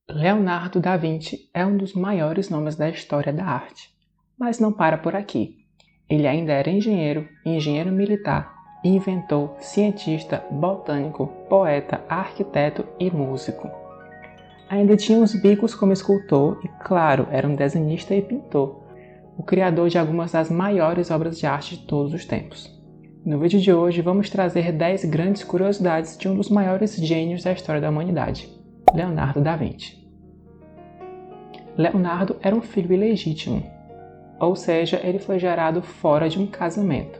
Leonardo da Vinci é um dos maiores nomes da história da arte, mas não para por aqui. Ele ainda era engenheiro, engenheiro militar, inventor, cientista, botânico, poeta, arquiteto e músico. Ainda tinha uns bicos como escultor e, claro, era um desenhista e pintor, o criador de algumas das maiores obras de arte de todos os tempos. No vídeo de hoje vamos trazer 10 grandes curiosidades de um dos maiores gênios da história da humanidade, Leonardo da Vinci. Leonardo era um filho ilegítimo, ou seja, ele foi gerado fora de um casamento.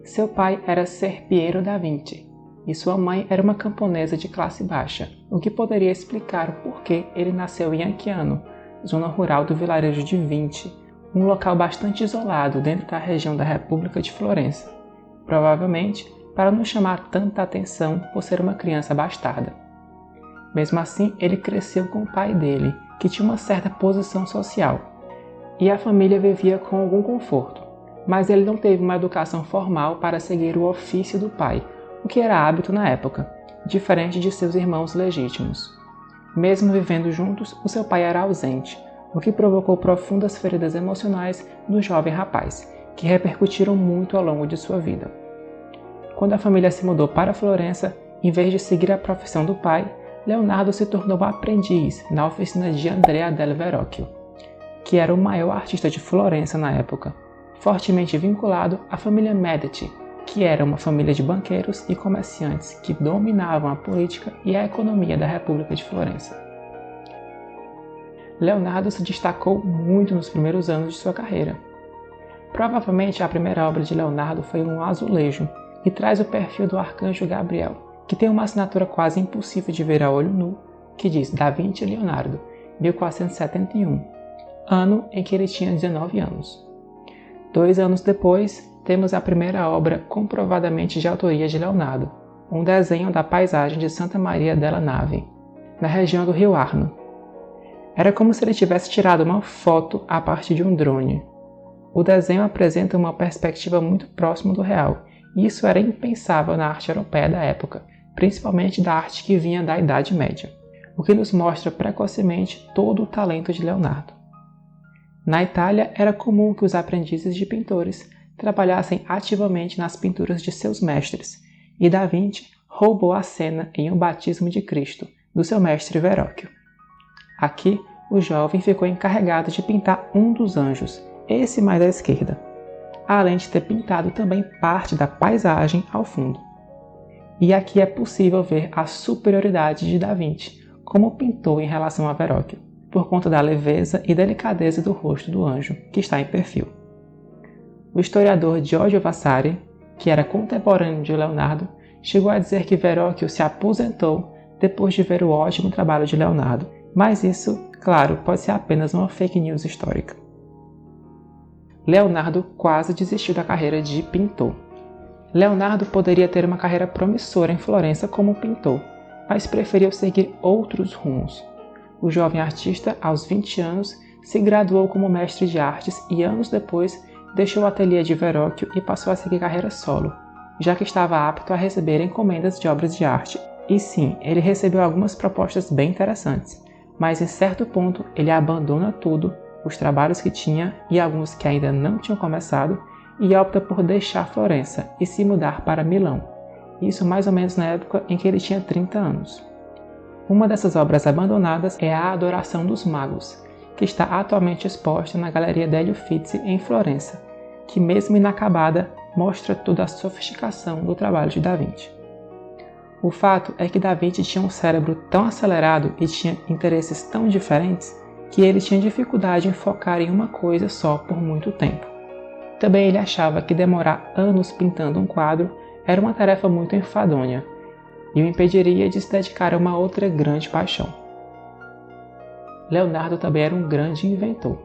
Seu pai era Ser Piero da Vinci e sua mãe era uma camponesa de classe baixa, o que poderia explicar o porquê ele nasceu em Anchiano, zona rural do vilarejo de Vinci, um local bastante isolado dentro da região da República de Florença, provavelmente para não chamar tanta atenção por ser uma criança bastarda. Mesmo assim, ele cresceu com o pai dele, que tinha uma certa posição social, e a família vivia com algum conforto, mas ele não teve uma educação formal para seguir o ofício do pai, o que era hábito na época, diferente de seus irmãos legítimos. Mesmo vivendo juntos, o seu pai era ausente, o que provocou profundas feridas emocionais no jovem rapaz, que repercutiram muito ao longo de sua vida. Quando a família se mudou para Florença, em vez de seguir a profissão do pai, Leonardo se tornou aprendiz na oficina de Andrea del Verrocchio, que era o maior artista de Florença na época, fortemente vinculado à família Medici, que era uma família de banqueiros e comerciantes que dominavam a política e a economia da República de Florença. Leonardo se destacou muito nos primeiros anos de sua carreira. Provavelmente a primeira obra de Leonardo foi um azulejo, e traz o perfil do arcanjo Gabriel, que tem uma assinatura quase impossível de ver a olho nu, que diz Da Vinci Leonardo, 1471, ano em que ele tinha 19 anos. 2 anos depois, temos a primeira obra comprovadamente de autoria de Leonardo, um desenho da paisagem de Santa Maria della Nave, na região do rio Arno. Era como se ele tivesse tirado uma foto a partir de um drone. O desenho apresenta uma perspectiva muito próxima do real, e isso era impensável na arte europeia da época, principalmente da arte que vinha da Idade Média, o que nos mostra precocemente todo o talento de Leonardo. Na Itália, era comum que os aprendizes de pintores trabalhassem ativamente nas pinturas de seus mestres, e Da Vinci roubou a cena em O Batismo de Cristo, do seu mestre Verrocchio. Aqui, o jovem ficou encarregado de pintar um dos anjos, esse mais à esquerda, além de ter pintado também parte da paisagem ao fundo. E aqui é possível ver a superioridade de Da Vinci como pintor em relação a Verrocchio, por conta da leveza e delicadeza do rosto do anjo, que está em perfil. O historiador Giorgio Vasari, que era contemporâneo de Leonardo, chegou a dizer que Verrocchio se aposentou depois de ver o ótimo trabalho de Leonardo, mas isso, claro, pode ser apenas uma fake news histórica. Leonardo quase desistiu da carreira de pintor. Leonardo poderia ter uma carreira promissora em Florença como pintor, mas preferiu seguir outros rumos. O jovem artista, aos 20 anos, se graduou como mestre de artes e anos depois deixou o ateliê de Verrocchio e passou a seguir carreira solo, já que estava apto a receber encomendas de obras de arte. E sim, ele recebeu algumas propostas bem interessantes, mas em certo ponto ele abandona tudo, os trabalhos que tinha e alguns que ainda não tinham começado, e opta por deixar Florença e se mudar para Milão, isso mais ou menos na época em que ele tinha 30 anos. Uma dessas obras abandonadas é a Adoração dos Magos, que está atualmente exposta na Galeria Delio Uffizi em Florença, que mesmo inacabada mostra toda a sofisticação do trabalho de Da Vinci. O fato é que Da Vinci tinha um cérebro tão acelerado e tinha interesses tão diferentes que ele tinha dificuldade em focar em uma coisa só por muito tempo. Também ele achava que demorar anos pintando um quadro era uma tarefa muito enfadonha e o impediria de se dedicar a uma outra grande paixão. Leonardo também era um grande inventor.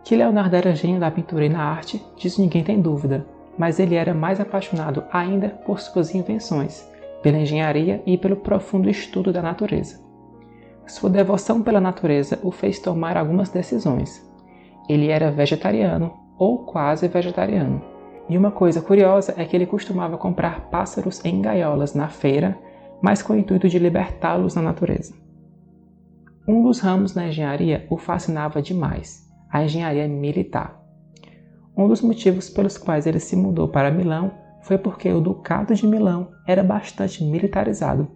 Que Leonardo era gênio da pintura e na arte, disso ninguém tem dúvida, mas ele era mais apaixonado ainda por suas invenções, pela engenharia e pelo profundo estudo da natureza. Sua devoção pela natureza o fez tomar algumas decisões. Ele era vegetariano, ou quase vegetariano. E uma coisa curiosa é que ele costumava comprar pássaros em gaiolas na feira, mas com o intuito de libertá-los na natureza. Um dos ramos da engenharia o fascinava demais, a engenharia militar. Um dos motivos pelos quais ele se mudou para Milão foi porque o Ducado de Milão era bastante militarizado,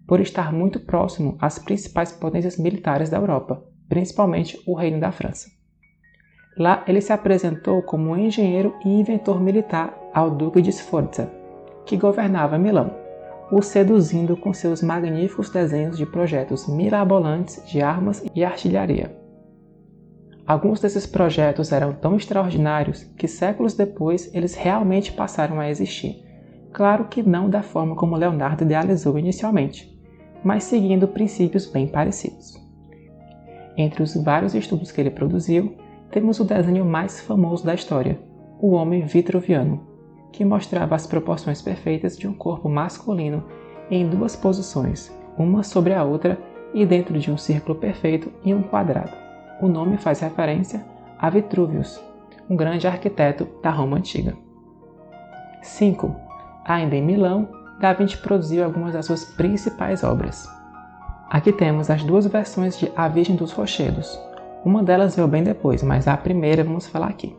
por estar muito próximo às principais potências militares da Europa, principalmente o Reino da França. Lá ele se apresentou como um engenheiro e inventor militar ao Duque de Sforza, que governava Milão, o seduzindo com seus magníficos desenhos de projetos mirabolantes de armas e artilharia. Alguns desses projetos eram tão extraordinários que séculos depois eles realmente passaram a existir. Claro que não da forma como Leonardo idealizou inicialmente, mas seguindo princípios bem parecidos. Entre os vários estudos que ele produziu, temos o desenho mais famoso da história, o homem vitruviano, que mostrava as proporções perfeitas de um corpo masculino em duas posições, uma sobre a outra e dentro de um círculo perfeito e um quadrado. O nome faz referência a Vitruvius, um grande arquiteto da Roma antiga. 5. Ainda em Milão, Da Vinci produziu algumas das suas principais obras. Aqui temos as duas versões de A Virgem dos Rochedos. Uma delas veio bem depois, mas a primeira vamos falar aqui,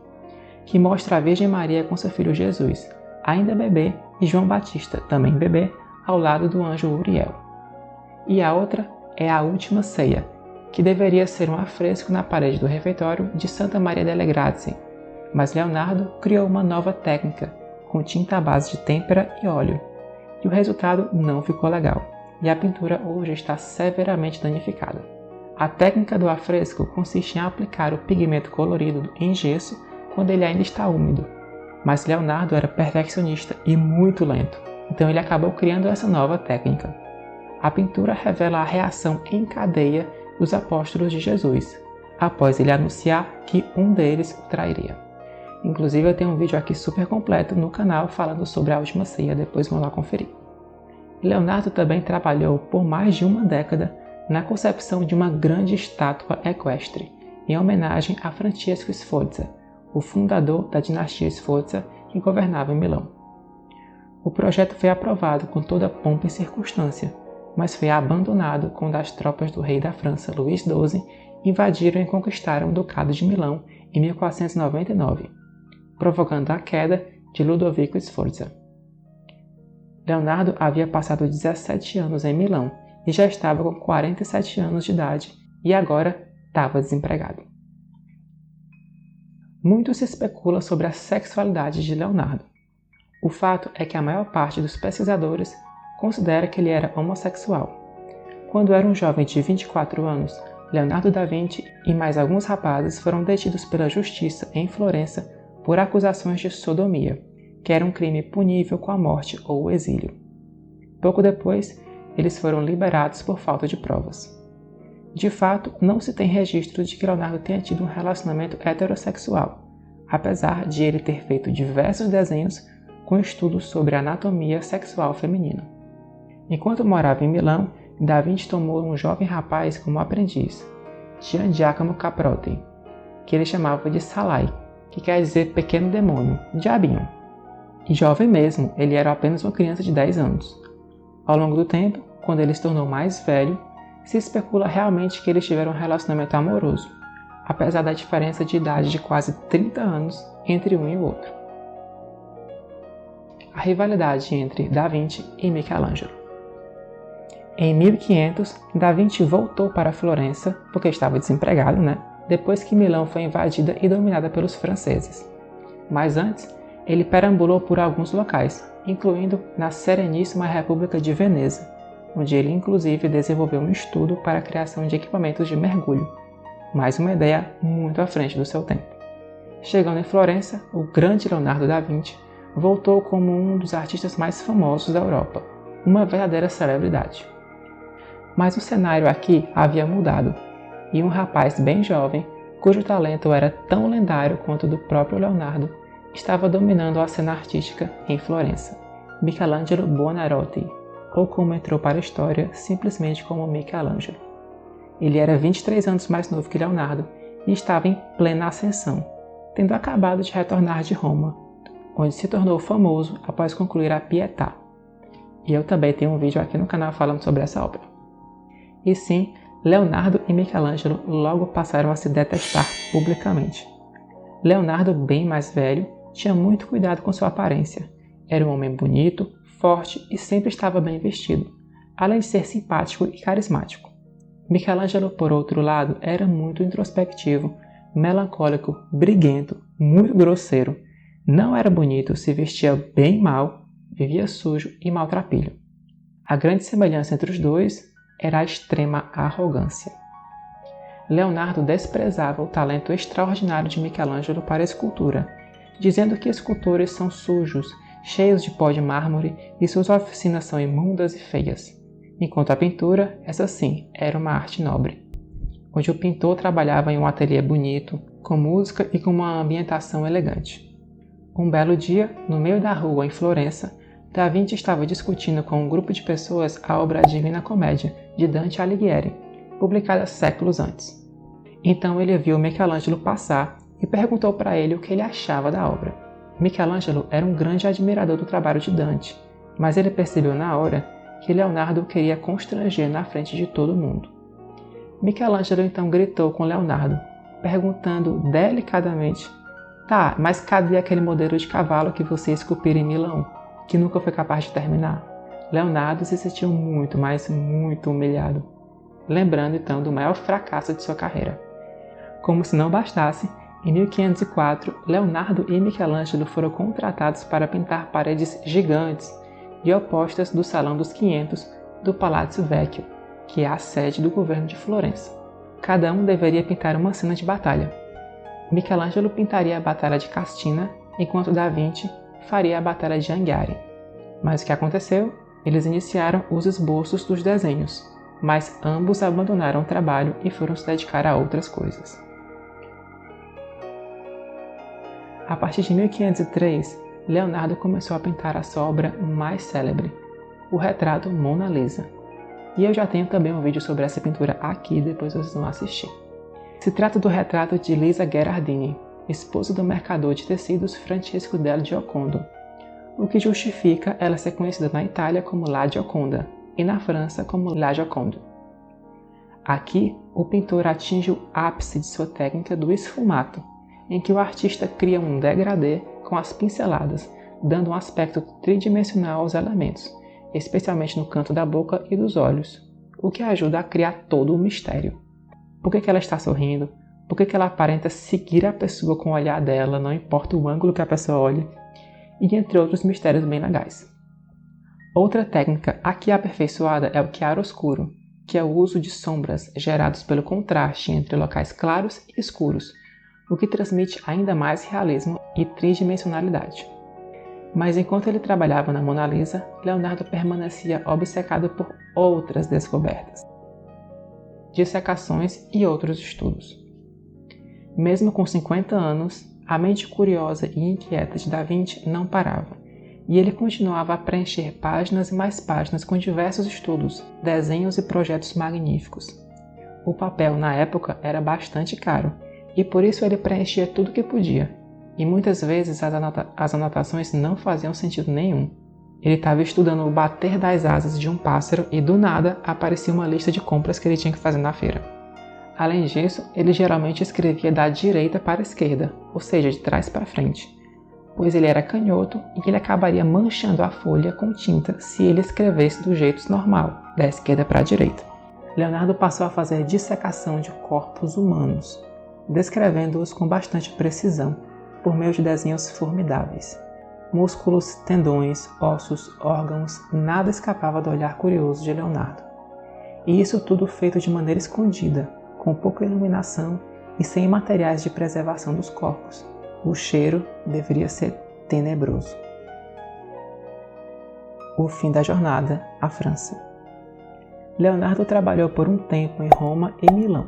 que mostra a Virgem Maria com seu filho Jesus, ainda bebê, e João Batista, também bebê, ao lado do anjo Uriel. E a outra é a Última Ceia, que deveria ser um afresco na parede do refeitório de Santa Maria delle Grazie, mas Leonardo criou uma nova técnica, com tinta à base de têmpera e óleo, e o resultado não ficou legal, e a pintura hoje está severamente danificada. A técnica do afresco consiste em aplicar o pigmento colorido em gesso quando ele ainda está úmido, mas Leonardo era perfeccionista e muito lento, então ele acabou criando essa nova técnica. A pintura revela a reação em cadeia dos apóstolos de Jesus, após ele anunciar que um deles o trairia. Inclusive eu tenho um vídeo aqui super completo no canal falando sobre a Última Ceia, depois vão lá conferir. Leonardo também trabalhou por mais de uma década na concepção de uma grande estátua equestre, em homenagem a Francesco Sforza, o fundador da dinastia Sforza que governava em Milão. O projeto foi aprovado com toda pompa e circunstância, mas foi abandonado quando as tropas do rei da França, Luís XII, invadiram e conquistaram o Ducado de Milão em 1499, provocando a queda de Ludovico Sforza. Leonardo havia passado 17 anos em Milão e já estava com 47 anos de idade e agora estava desempregado. Muito se especula sobre a sexualidade de Leonardo. O fato é que a maior parte dos pesquisadores considera que ele era homossexual. Quando era um jovem de 24 anos, Leonardo da Vinci e mais alguns rapazes foram detidos pela justiça em Florença por acusações de sodomia, que era um crime punível com a morte ou o exílio. Pouco depois, eles foram liberados por falta de provas. De fato, não se tem registro de que Leonardo tenha tido um relacionamento heterossexual, apesar de ele ter feito diversos desenhos com estudos sobre a anatomia sexual feminina. Enquanto morava em Milão, Da Vinci tomou um jovem rapaz como aprendiz, Gian Giacomo Caprotti, que ele chamava de Salai, que quer dizer pequeno demônio, diabinho. E jovem mesmo, ele era apenas uma criança de 10 anos. Ao longo do tempo, quando ele se tornou mais velho, se especula realmente que eles tiveram um relacionamento amoroso, apesar da diferença de idade de quase 30 anos entre um e o outro. A rivalidade entre Da Vinci e Michelangelo. Em 1500, Da Vinci voltou para Florença, porque estava desempregado, depois que Milão foi invadida e dominada pelos franceses. Mas antes, ele perambulou por alguns locais, incluindo na Sereníssima República de Veneza, onde ele inclusive desenvolveu um estudo para a criação de equipamentos de mergulho, mais uma ideia muito à frente do seu tempo. Chegando em Florença, o grande Leonardo da Vinci voltou como um dos artistas mais famosos da Europa, uma verdadeira celebridade. Mas o cenário aqui havia mudado, e um rapaz bem jovem, cujo talento era tão lendário quanto o do próprio Leonardo, estava dominando a cena artística em Florença, Michelangelo Buonarroti, ou como entrou para a história simplesmente como Michelangelo. Ele era 23 anos mais novo que Leonardo e estava em plena ascensão, tendo acabado de retornar de Roma, onde se tornou famoso após concluir a Pietà. E eu também tenho um vídeo aqui no canal falando sobre essa obra. E sim, Leonardo e Michelangelo logo passaram a se detestar publicamente. Leonardo, bem mais velho, tinha muito cuidado com sua aparência. Era um homem bonito, forte e sempre estava bem vestido, além de ser simpático e carismático. Michelangelo, por outro lado, era muito introspectivo, melancólico, briguento, muito grosseiro. Não era bonito, se vestia bem mal, vivia sujo e maltrapilho. A grande semelhança entre os dois era a extrema arrogância. Leonardo desprezava o talento extraordinário de Michelangelo para a escultura, dizendo que escultores são sujos, cheios de pó de mármore e suas oficinas são imundas e feias. Enquanto a pintura, essa sim, era uma arte nobre, onde o pintor trabalhava em um ateliê bonito, com música e com uma ambientação elegante. Um belo dia, no meio da rua em Florença, Da Vinci estava discutindo com um grupo de pessoas a obra Divina Comédia, de Dante Alighieri, publicada séculos antes. Então ele viu Michelangelo passar e perguntou para ele o que ele achava da obra. Michelangelo era um grande admirador do trabalho de Dante, mas ele percebeu na hora que Leonardo o queria constranger na frente de todo mundo. Michelangelo então gritou com Leonardo, perguntando delicadamente: "Tá, mas cadê aquele modelo de cavalo que você esculpiu em Milão, que nunca foi capaz de terminar?" Leonardo se sentiu muito, mas muito humilhado, lembrando então do maior fracasso de sua carreira. Como se não bastasse, em 1504, Leonardo e Michelangelo foram contratados para pintar paredes gigantes e opostas do Salão dos 500 do Palazzo Vecchio, que é a sede do governo de Florença. Cada um deveria pintar uma cena de batalha. Michelangelo pintaria a Batalha de Castina, enquanto Da Vinci faria a Batalha de Anghiari. Mas o que aconteceu? Eles iniciaram os esboços dos desenhos, mas ambos abandonaram o trabalho e foram se dedicar a outras coisas. A partir de 1503, Leonardo começou a pintar a sua obra mais célebre, o retrato Mona Lisa. E eu já tenho também um vídeo sobre essa pintura aqui, depois vocês vão assistir. Se trata do retrato de Lisa Gherardini, esposa do mercador de tecidos Francesco del Giocondo, o que justifica ela ser conhecida na Itália como La Gioconda e na França como La Joconde. Aqui, o pintor atinge o ápice de sua técnica do esfumato, em que o artista cria um degradê com as pinceladas, dando um aspecto tridimensional aos elementos, especialmente no canto da boca e dos olhos, o que ajuda a criar todo o mistério. Por que ela está sorrindo? Por que ela aparenta seguir a pessoa com o olhar dela, não importa o ângulo que a pessoa olhe? E entre outros mistérios bem legais. Outra técnica aqui aperfeiçoada é o chiaroscuro, que é o uso de sombras gerados pelo contraste entre locais claros e escuros, o que transmite ainda mais realismo e tridimensionalidade. Mas enquanto ele trabalhava na Mona Lisa, Leonardo permanecia obcecado por outras descobertas, dissecações e outros estudos. Mesmo com 50 anos, a mente curiosa e inquieta de Da Vinci não parava, e ele continuava a preencher páginas e mais páginas com diversos estudos, desenhos e projetos magníficos. O papel na época era bastante caro, e por isso ele preenchia tudo que podia, e muitas vezes as anotações não faziam sentido nenhum. Ele estava estudando o bater das asas de um pássaro e do nada aparecia uma lista de compras que ele tinha que fazer na feira. Além disso, ele geralmente escrevia da direita para a esquerda, ou seja, de trás para frente, pois ele era canhoto e ele acabaria manchando a folha com tinta se ele escrevesse do jeito normal, da esquerda para a direita. Leonardo passou a fazer dissecação de corpos humanos, descrevendo-os com bastante precisão, por meio de desenhos formidáveis. Músculos, tendões, ossos, órgãos, nada escapava do olhar curioso de Leonardo. E isso tudo feito de maneira escondida, com pouca iluminação e sem materiais de preservação dos corpos. O cheiro deveria ser tenebroso. O fim da jornada, a França. Leonardo trabalhou por um tempo em Roma e Milão.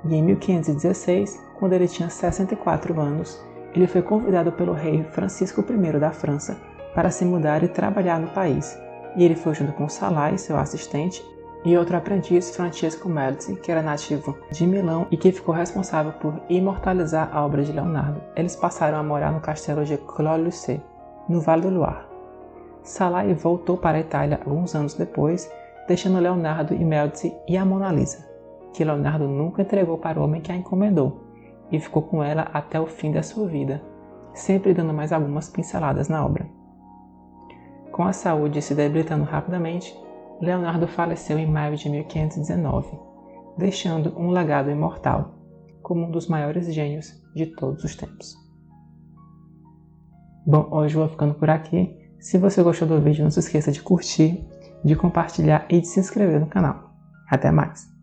E em 1516, quando ele tinha 64 anos, ele foi convidado pelo rei Francisco I da França para se mudar e trabalhar no país. E ele foi junto com Salai, seu assistente, e outro aprendiz, Francesco Melzi, que era nativo de Milão e que ficou responsável por imortalizar a obra de Leonardo. Eles passaram a morar no castelo de Clos-Lucé, no Vale do Loire. Salai voltou para a Itália alguns anos depois, deixando Leonardo e Melzi e a Mona Lisa. que Leonardo nunca entregou para o homem que a encomendou e ficou com ela até o fim da sua vida, sempre dando mais algumas pinceladas na obra. Com a saúde se debilitando rapidamente, Leonardo faleceu em maio de 1519, deixando um legado imortal, como um dos maiores gênios de todos os tempos. Bom, hoje eu vou ficando por aqui. Se você gostou do vídeo, não se esqueça de curtir, de compartilhar e de se inscrever no canal. Até mais!